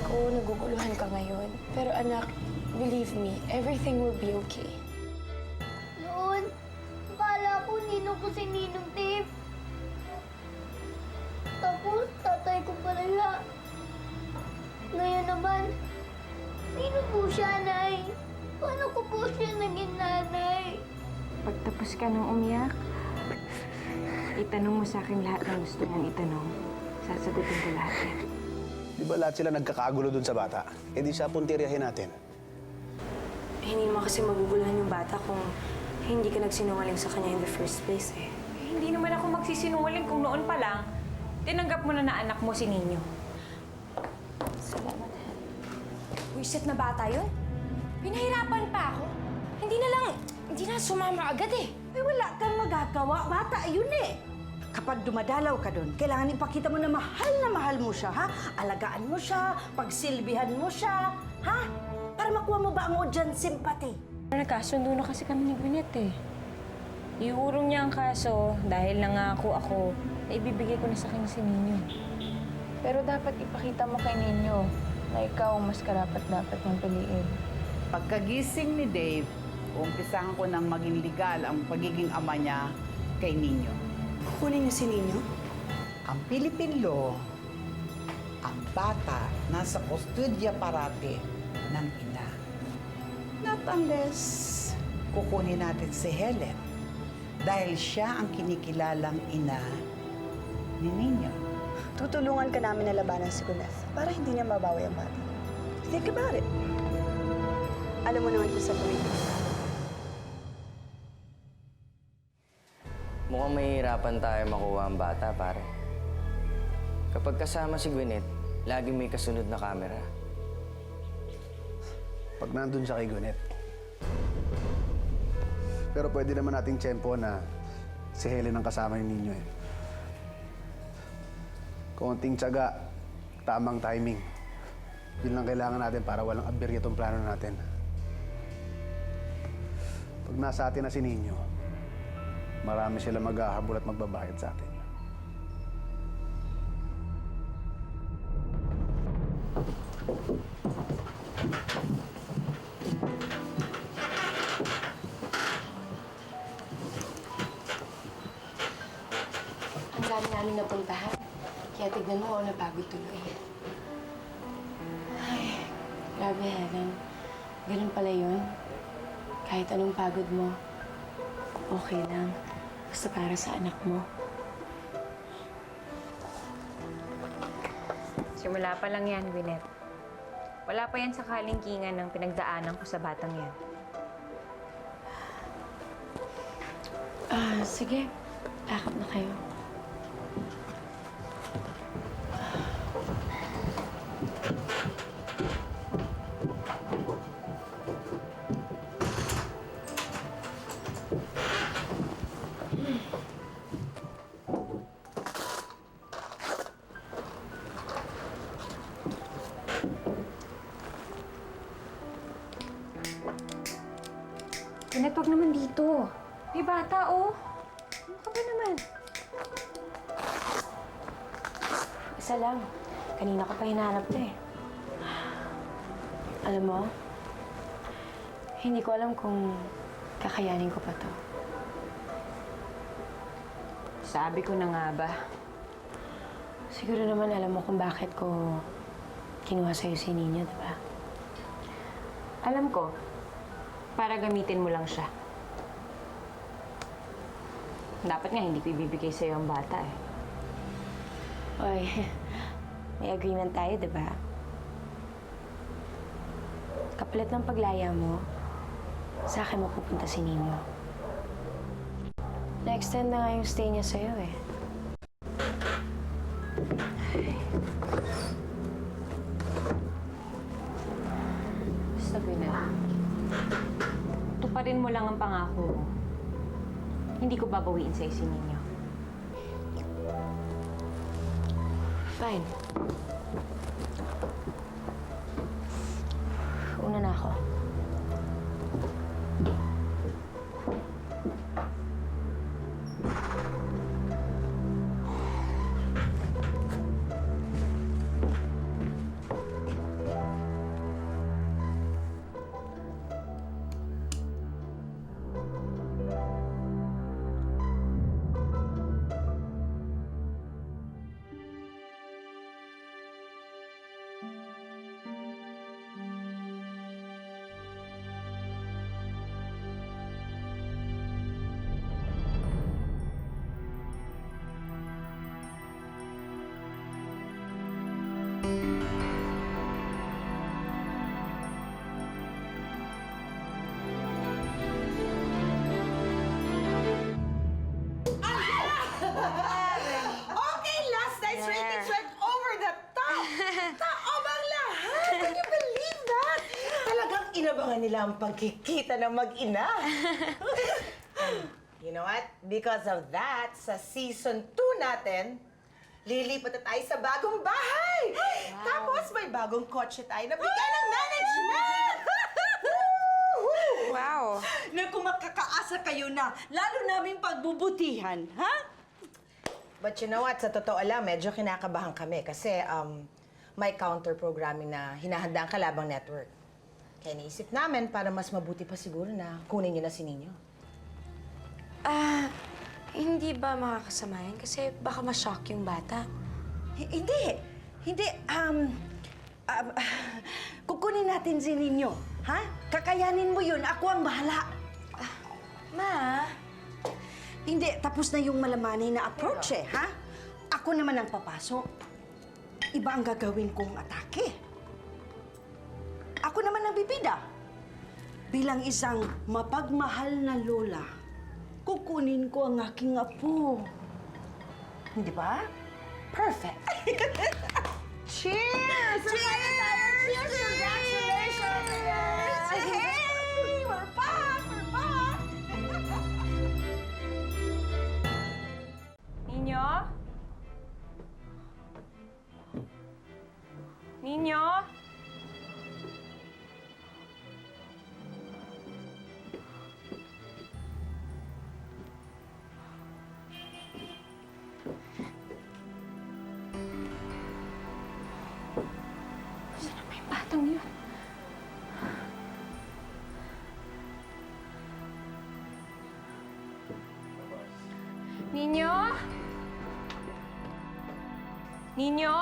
ko naguguluhan ka ngayon. Pero anak, believe me, everything will be okay. Noon, akala ko ninong ko si Ninong Dave. Tapos, tatay ko pala siya. Ngayon naman, sino po siya, Nay? Paano ko po siya naging nanay? Pagtapos ka ng umiyak, itanong mo sa akin lahat ng gusto mong itanong. Sasagutin ko lahat yan. Di ba lahat sila nagkakagulo dun sa bata? E di siya puntiryahin natin. Hindi naman kasi maguguluhan yung bata kung hindi ka nagsinungaling sa kanya in the first place eh. Hindi naman ako magsisinungaling kung noon pa lang, tinanggap mo na anak mo si Ninyo. Salamat, Han. Wisit na bata yun? Pinahirapan pa ako. Hindi na sumama agad eh. Ay, wala kang magagawa. Bata, yun eh. Kapag dumadalaw ka doon, kailangan ipakita mo na mahal mo siya, ha? Alagaan mo siya, pagsilbihan mo siya, ha? Para makuha mo ba ang audience sympathy? Nagkasundo na kasi kami ni Gwyneth eh. Iurong niya ang kaso dahil nangako ako na ibibigay ko na sa kanya si Ninyo. Pero dapat ipakita mo kay Ninyo na ikaw ang mas karapat-dapat niyang piliin. Pagkagising ni Dave, umpisahan ko nang maging legal ang pagiging ama niya kay Ninyo. Kukunin niyo si Ninyo? Ang Philippine law, ang bata nasa kustudya parati ng ina. Not unless kukunin natin si Helen dahil siya ang kinikilalang ina ni Ninyo. Tutulungan ka namin na labanan si Gwyneth para hindi niya mabawi ang bata. Think about it. Alam mo naman kung saan gawin ko. Mukhang mahihirapan tayo makuha ang bata, pare. Kapag kasama si Gwyneth, laging may kasunod na camera. Pag nandun siya kay Gwyneth. Pero pwede naman nating tiyempo na si Helen ang kasama ni Ninyo eh. Konting tiyaga, tamang timing. Yun lang kailangan natin para walang aberya itong plano natin. Pag nasa atin na si Ninyo, marami sila maghahabol at magbabayad sa atin. Ang dami namin napuntahan. Kaya tignan mo ako napagod tuloy. Ay, grabe, Helen. Ganun pala yun. Kahit anong pagod mo, okay lang. Basta para sa anak mo. Simula pa lang yan, Gwyneth. Wala pa yan sa kalingkingan ng pinagdaanan ko sa batang yan. Sige. Akap na kayo. Gwyneth, wag naman dito. May bata, oh. Ano ka ba naman? Isa lang. Kanina ko pa hinahanap to eh. Alam mo, hindi ko alam kung kakayanin ko pa to. Sabi ko na nga ba. Siguro naman alam mo kung bakit ko kinuha sa'yo si Ninyo, diba? Alam ko, para gamitin mo lang siya. Dapat nga hindi ko ibibigay sa'yo ang bata eh. Oy, may agreement tayo, diba? Kapalit ng paglaya mo, sa akin mapupunta si Ninyo. Na-extend na nga yung stay niya sa'yo eh. Basta, Gwyneth. Tuparin mo lang ang pangako mo. Hindi ko babawiin sa'yo si Ninyo. Fine. Una na ako. Okay, last night's ratings went over the top! Taob ang lahat! Can you believe that? Talagang inabangan nila ang pagkikita ng mag-ina. You know what? Because of that, sa season 2 natin, lilipat na tayo sa bagong bahay! Tapos may bagong kotse tayo na bigyan ng management! Wow. Na kung makakaasa kayo na, lalo naming pagbubutihan, ha? But you know what? Sa totoo lang, medyo kinakabahan kami kasi may counter-programming na hinahanda ang Kalabang Network. Kaya naisip namin para mas mabuti pa siguro na kunin niyo na si Nino. Hindi ba makakasama yan? Kasi baka ma-shock yung bata. Hindi. Kukunin natin si Nino, ha? Kakayanin mo yun. Ako ang bahala. Ma, hindi. Tapos na yung malamanay na approach ha? Ako naman ang papasok. Iba ang gagawin kong atake. Ako naman ang bibida. Bilang isang mapagmahal na lola, kukunin ko ang aking apo. Hindi ba? Perfect. Cheers! Cheers! Congratulations! Hey! We're back! We're back! Ninyo? Ninyo? Saan na yung batang yun? Ninyo? Ninyo?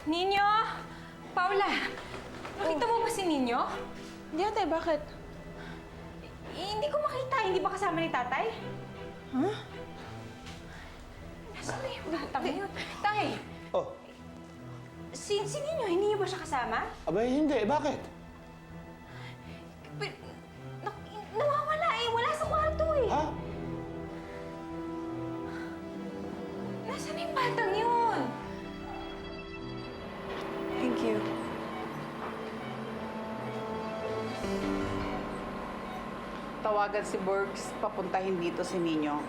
Ninyo? Paula, nakita mo ba si Ninyo? Hindi ate, bakit? Hindi ko makita. Hindi ba kasama ni tatay? Huh? Nasaan na yung batang yun? Tay, Oh, si Ninyo, hindi niyo ba siya kasama? abay hindi. Bakit? Nawawala eh. Wala sa kwarto eh. Ha? Nasaan na yung batang yun? Thank you. Tawagan si Bergs, papuntahin dito si Nino.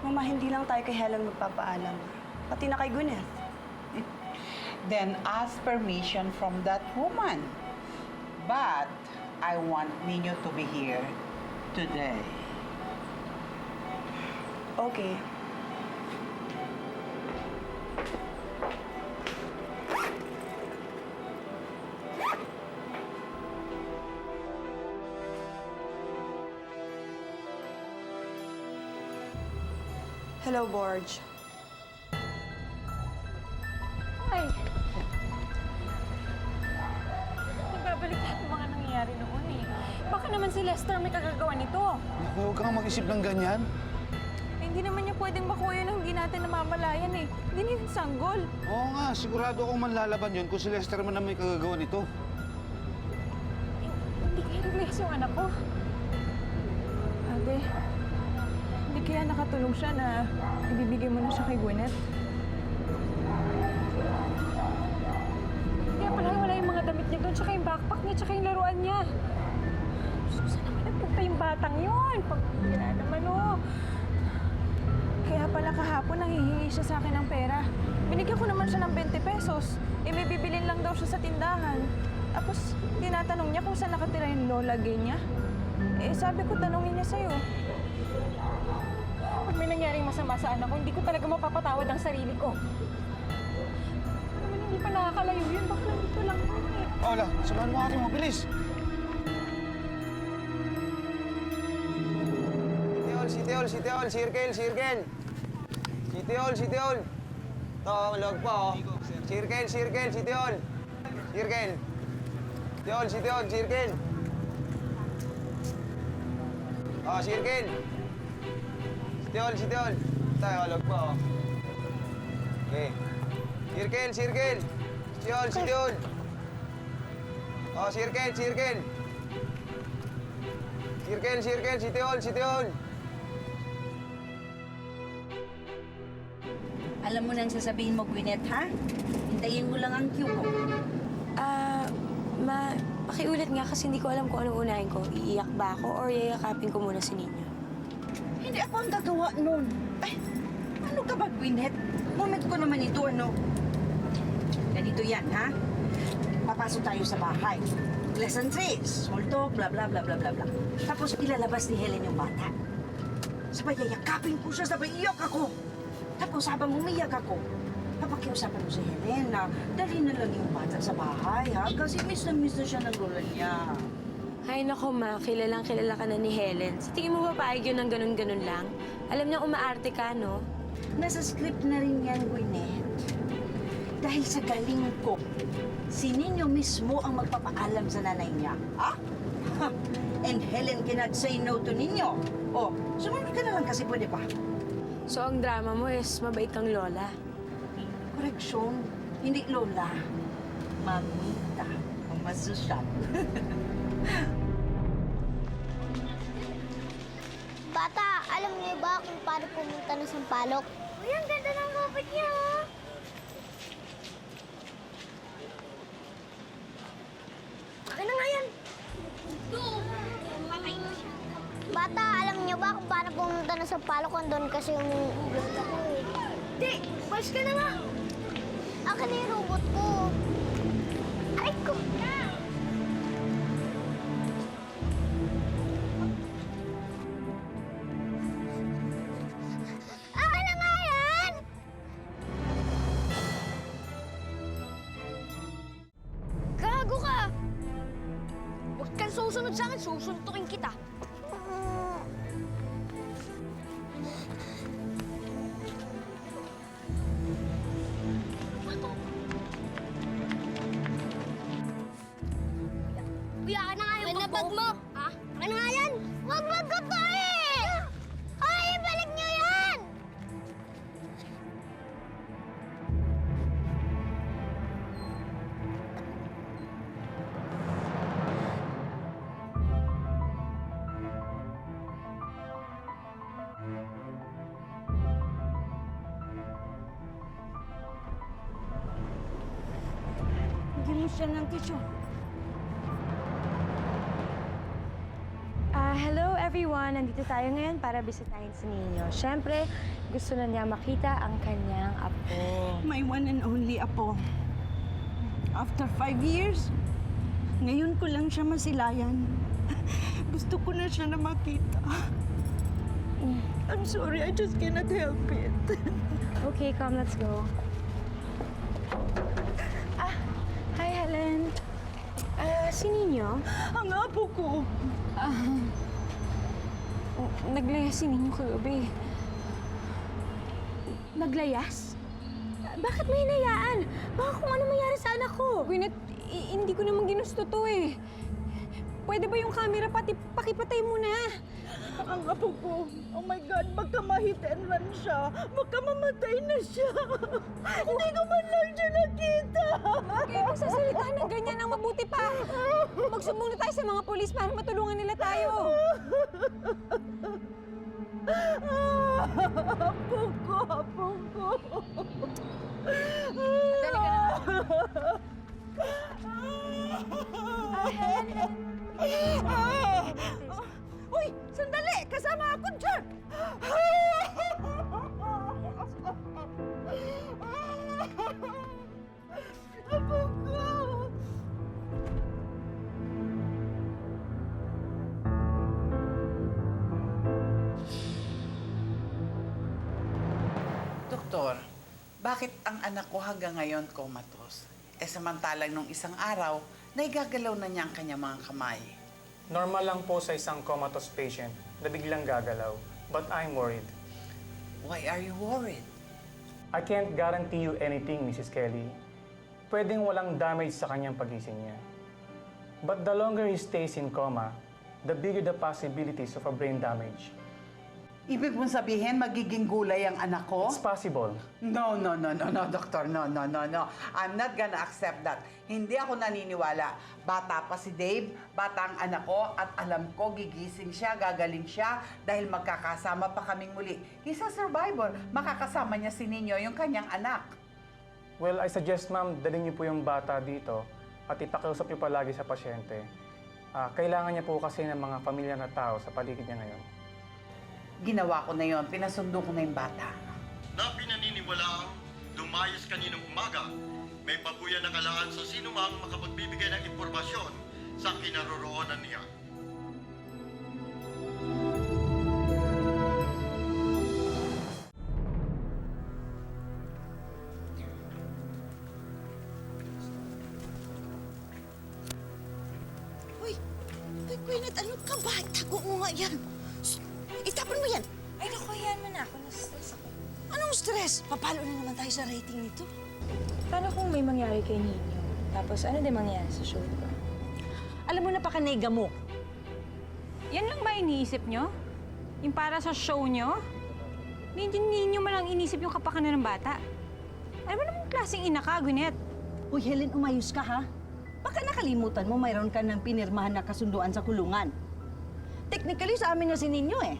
Mama, hindi lang tayo kay Helen magpapaalam. Pati na kay Gwyneth. Then ask permission from that woman. But I want Nino to be here today. Okay. Hello, Borge. Ay. Nagbabalik lahat ng mga nangyayari noon eh. Baka naman si Lester may kagagawa nito. Naku, huwag kang mag-isip ng ganyan. Hindi naman niya pwedeng makuha yun ng hindi natin namamalayan eh. Hindi niya yun sanggol. Oo nga, sigurado akong manlalaban yun kung si Lester man na may kagagawa nito. Hindi kaya nag-less yung anak ko. Ate, hindi kaya nakatulong siya na ibibigay mo na siya kay Gwyneth? Kaya pala wala yung mga damit niya doon, tsaka yung backpack niya, tsaka yung laruan niya. Saan naman nagpunta yung batang yun? Pagkira naman oh. Kaya pala kahapon nanghihingi siya sa akin ng pera. Binigyan ko naman siya ng 20 pesos. Eh may bibilin lang daw siya sa tindahan. Tapos tinatanong niya kung saan nakatira yung lola gay niya. Eh sabi ko tanongin niya sa'yo. Pag may nangyaring masama sa anak ko, hindi ko talaga mapapatawad ang sarili ko. Naman hindi pa nakakalayo yun. Baka nandito lang yun eh. Paula, samahan mo ate mo, bilis! City Hall, circle. City Hall. Ito, log pa, oh. Circle, City Hall. Circle. Oh, circle. City Hall. Tayo, log pa, oh. Okay. Circle. City Hall. Oh, circle. Circle, City Hall, City Hall! Alam mo nang sasabihin mo, Gwyneth, ha? Hintayin mo lang ang cue ko. Pakiulit nga kasi hindi ko alam kung anong unahin ko. Iiyak ba ako or yayakapin ko muna si Ninyo? Hindi ako ang gagawa nun. Ay, ano ka ba, Gwyneth? Moment ko naman ito, ano? Ganito yan, ha? Papasok tayo sa bahay. Lesson 3, small talk, bla bla bla bla bla bla. Tapos ilalabas ni Helen yung bata. Sabay yayakapin ko siya, sabay iyak ako. Tapos habang umiyak ako, papakiusapan mo si Helen na dali na lang yung bata sa bahay, ha? Kasi miss na siya ng lola niya. Ay, nako ma, kilalang kilala ka na ni Helen. Sa tingin mo ba paayag yun ng ganun-ganun lang? Alam niya umaarte ka, no? Nasa script na rin yan, Gwyneth. Dahil sa galing ko, si Ninyo mismo ang magpapaalam sa nanay niya. Ha? And Helen cannot say no to Ninyo. Oh, sumunod ka na lang kasi pwede pa. So, ang drama mo is mabait kang lola. Koreksyon, hindi lola. Mamita, ang masusyal. Bata, alam niyo ba kung paano pumunta ng Sampaloc? Uy, ang ganda ng kapit niya, oh. Akin na nga yan. Bata, alam niyo ba kung paano pumunta ng Sampaloc kung doon kasi yung ugat ako eh. Di, bals ka na nga. Akin na yung robot ko. Aray ko. Akin na nga yan! Gago ka! Huwag kang susunod sa akin, susuntukin kita. Kuya, akin na nga yung bag mo. Ha? Akin na nga yan. Wag ko to eh! Ay, ibalik niyo yan! Hindi mo siya ng tissue. Hello everyone! Nandito tayo ngayon para bisitahin si Ninyo. Siyempre, gusto na niya makita ang kanyang apo. My one and only apo. After 5 years, ngayon ko lang siya masilayan. Gusto ko na siya na makita. I'm sorry, I just cannot help it. Okay, come, let's go. Hi Helen. Si Ninyo? Ang apo ko. Naglayas si Ninyo kagabi. Naglayas? Bakit may hinayaan? Baka kung ano mangyari sa anak ko. Gwyneth, hindi ko naman ginusto to eh. Pwede ba yung camera pati pakipatay mo na? Ang apo ko. Oh my God, baka ma-hit and run siya. Baka mamatay na siya. Hindi ko man lang siya nakita. Kaya magsasalita ng ganyan ang mabuti pa. Magsumbong na tayo sa mga polis para matulungan nila tayo. Apo ko, apo ko. Dali ka na. Uy, sandali! Kasama ako dyan! Apo ko! Doktor, bakit ang anak ko hanggang ngayon comatose? Samantalang nung isang araw, naigagalaw na niya ang kanyang mga kamay. Normal lang po sa isang comatose patient na biglang gagalaw, but I'm worried. Why are you worried? I can't guarantee you anything, Mrs. Kelly. Pwedeng walang damage sa kanyang pagising niya. But the longer he stays in coma, the bigger the possibilities of a brain damage. Ibig mong sabihin, magiging gulay ang anak ko? It's possible. No, Doctor. No. I'm not gonna accept that. Hindi ako naniniwala. Bata pa si Dave, bata ang anak ko, at alam ko gigising siya, gagaling siya, dahil magkakasama pa kaming muli. He's a survivor. Makakasama niya si Nino, yung kanyang anak. Well, I suggest, ma'am, dalhin niyo po yung bata dito at ipakiusap niyo palagi sa pasyente. Kailangan niya po kasi ng mga pamilya na tao sa paligid niya ngayon. Ginawa ko na yon, pinasundo ko na yung bata. Na pinaniniwalaang lumayas kaninang umaga, may pabuya na kalaan sa sinumang makapagbibigay ng impormasyon sa kinaroroonan niya. Uy, Gwyneth, ano ka ba? Tago mo nga yan. Itapon mo yan. Ay, naku, yan mo na ako. Nasa-stress ako. Anong stress? Papalo na naman tayo sa rating nito. Paano kung may mangyari kay Nino? Tapos ano din mangyari sa show, diba? Alam mo, napakanega mo. Yan lang ba iniisip nyo? Yung para sa show nyo? Hindi ninyo malang inisip yung kapakanan ng bata. Ano ba namang klaseng ina ka, Gwyneth? Uy, Helen, umayos ka, ha? Baka nakalimutan mo mayroon ka ng pinirmahan na kasunduan sa kulungan. Technically, sa amin na si Ninyo, eh.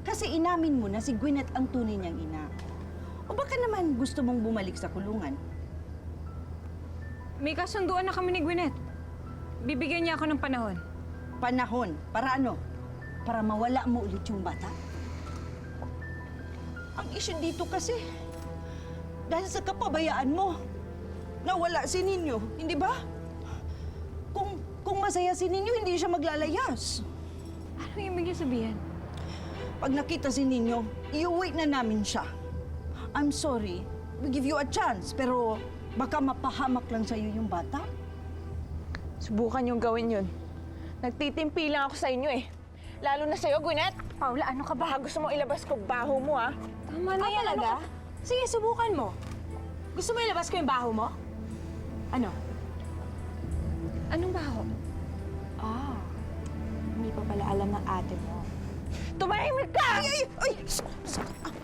Kasi inamin mo na si Gwyneth ang tunay niyang ina. O baka naman gusto mong bumalik sa kulungan? May kasunduan na kami ni Gwyneth. Bibigyan niya ako ng panahon. Panahon? Para ano? Para mawala mo ulit yung bata? Ang issue dito kasi, dahil sa kapabayaan mo, nawala si Ninyo, hindi ba? Kung masaya si Ninyo, hindi siya maglalayas. Ano yung ibig niyo sabihin? Pag nakita si Ninyo, iuwi na namin siya. I'm sorry, we give you a chance, pero baka mapahamak lang sa'yo yung bata. Subukan yung gawin yun. Nagtitimpi lang ako sa inyo eh. Lalo na sa'yo, Gwyneth. Paula, ano ka ba? Gusto mo ilabas ko baho mo, ha? Tama na yan, talaga? Sige, subukan mo. Gusto mo ilabas ko yung baho mo? Ano? Anong baho? Hindi pa pala alam ng ate mo. Tumahimik ka! Ay!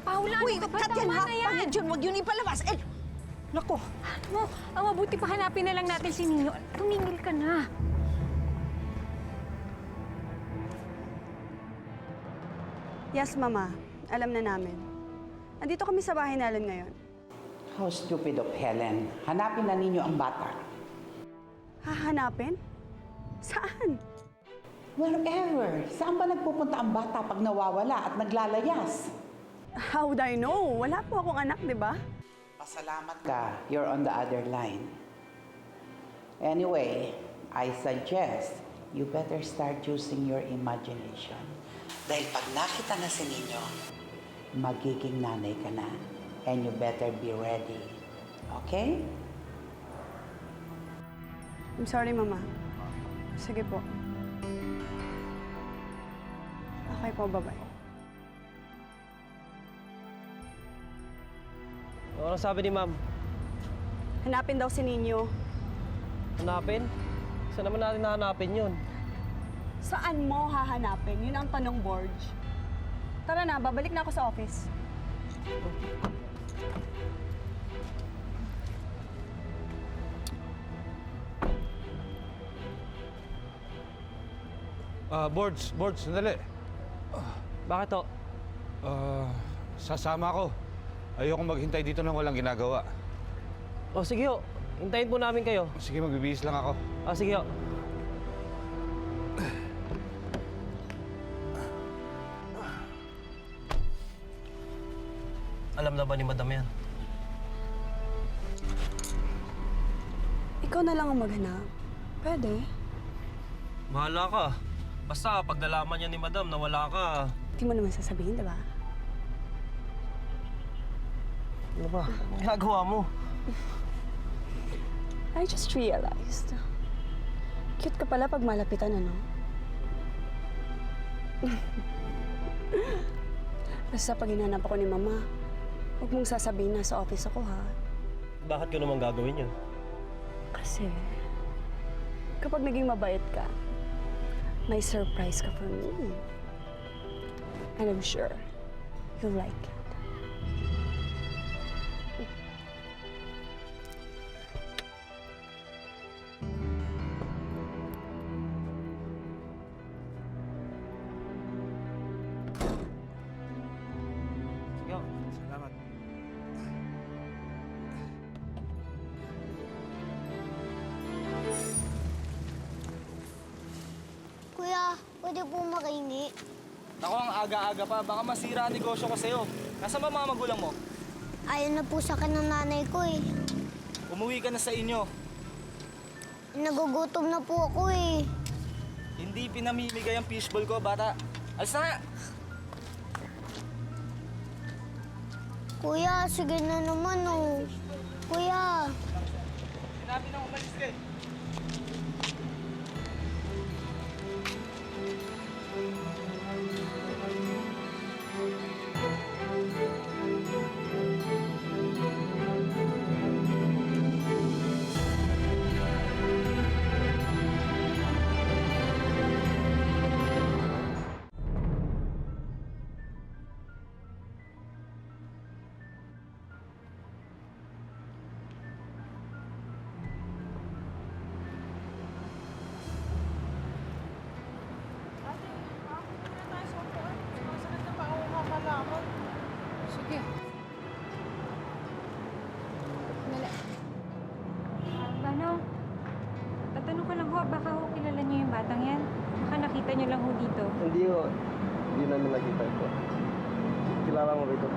Paula, Uy, ano ka ba? cut yan, Tama ha? na yan. Pag yun, huwag yun ipalabas. Eh, naku. Ano? Ang mabuti pa hanapin na lang natin si Nino. Tumingil ka na. Yes, Mama. Alam na namin. Andito kami sa bahay namin ngayon. How stupid of Helen. Hanapin na ninyo ang bata. Hahanapin? Saan? Wherever. Saan ba nagpupunta ang bata pag nawawala at naglalayas? How would I know? Wala po akong anak, di ba? Pasalamat ka. You're on the other line. Anyway, I suggest you better start using your imagination. Dahil pag nakita na si Nino, magiging nanay ka na. And you better be ready. Okay? I'm sorry, Mama. Sige po. Okay po, bye-bye. Ano sabi ni ma'am? Hanapin daw si Ninyo. Hanapin? Saan naman natin hahanapin yun? Saan mo hahanapin? Yun ang tanong, Borge. Tara na, babalik na ako sa office. Boards, sandali. Bakit to? Sasama ako. Ayoko maghintay dito nang walang ginagawa. O sige ho, hintayin po namin kayo. Sige, magbibihis lang ako. Sige ho. Alam na ba ni Madam yan? Ikaw na lang ang maghanap. Pwede. Bahala ka. Basta pag nalaman niya ni Madam na wala ka... Hindi mo naman sasabihin, di ba? Ano ba? Ginagawa mo? I just realized. Cute ka pala pag malapitan, ano? Basta pag hinanap ako ni Mama, huwag mong sasabihin na sa office ako, ha? Bakit ko naman gagawin yun? Kasi, kapag naging mabait ka, may surprise ka for me. And I'm sure, You'll like it. Salamat. Kuya, pwede po makahingi? Ako, ang aga-aga pa. Baka masira ang negosyo ko sa'yo. Nasaan ba mga magulang mo? Ayaw na po sa akin ng nanay ko eh. Umuwi ka na sa inyo. Nagugutom na po ako eh. Hindi pinamimigay ang fishball ko, bata. Alis na nga! Kuya, sige na naman oh. Kuya. Sinabi na umalis ka eh. Sige. Nala. Ano? Tatanong ko lang ho, baka ho kilala niyo yung batang yan? Baka nakita niyo lang ho dito. Hindi ho. Hindi namin nakita ito. Kilala mo ba ito?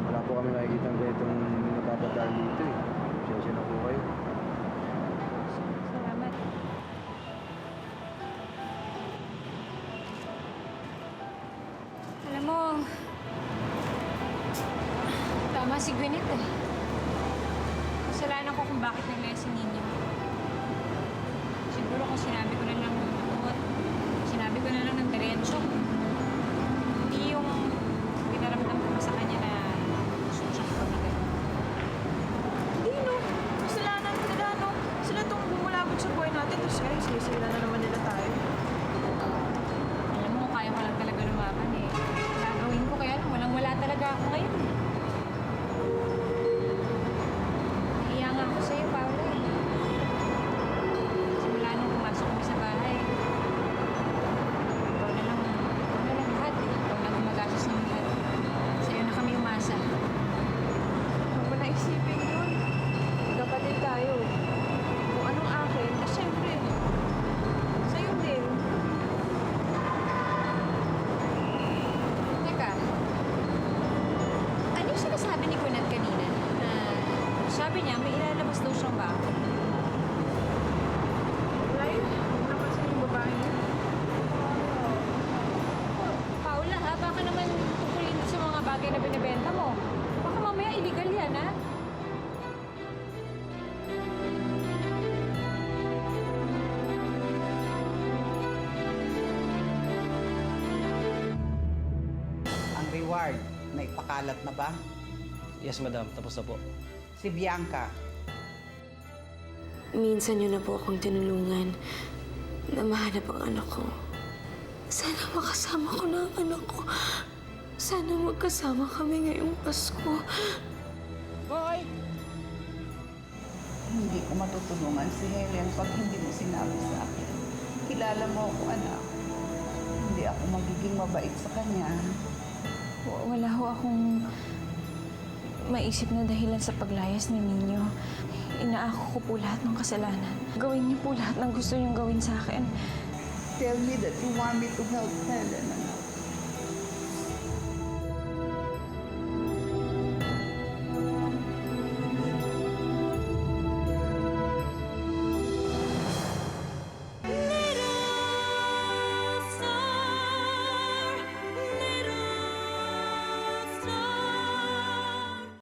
Wala po kami nakikita ng ganitong nagpapadaan dito eh. Siyensya na po kayo. Salamat. Alam mo, tama si Gwyneth eh. Kasalanan ko kung bakit naglaya si Ninyo. Siguro kung sinabi ko na lang ng tungkot, sinabi ko na lang ng diretso. Hindi yung pinaramdam ko sa kanya na gusto ko siyang pagkagal. Hindi, no. Kasalanan nila, no. Sila tong bumulabot sa buhay natin. Tapos ngayon, sinisira na naman nila tayo. Alam mo, kaya ko lang talaga lumaban eh. Gagawin ko kaya lang, walang-wala talaga ako ngayon eh. Nahiya nga ako sa'yo, Paula eh. Simula nung pumasok kami sa bahay, ikaw na lang lahat eh. Ikaw na gumagastos ng lahat. Sa'yo na kami umasa. Huwag mo na isipin yun. Kapatid tayo. Kung anong akin, eh syempre, sa'yo din. Teka, ano yung sinasabi ni Gwyneth kanina? Na sabi niya may ilalabas daw siyang bako. Wala yun. Huwag napansin yung babae yun. Paula ha, baka naman tukulin sa mga bagay na binibenta mo. Baka mamaya illegal yan ha? Ang reward, naipakalat na ba? Yes, madam. Tapos na po. Si Bianca, Minsan yun na po akong tinulungan na mahanap ang anak ko. Sana makasama ko na ang anak ko. Sana magkasama kami ngayong Pasko. Boy! Hindi ko matutulungan si Helen pag hindi mo sinabi sa akin. Kilala mo ako, anak. Hindi ako magiging mabait sa kanya. Wala ho akong maisip na dahilan sa paglayas ni Ninyo. Inaako ko po lahat ng kasalanan. Gawin niyo po lahat ng gusto niyong gawin sa akin. Tell me that you want me to help Helen,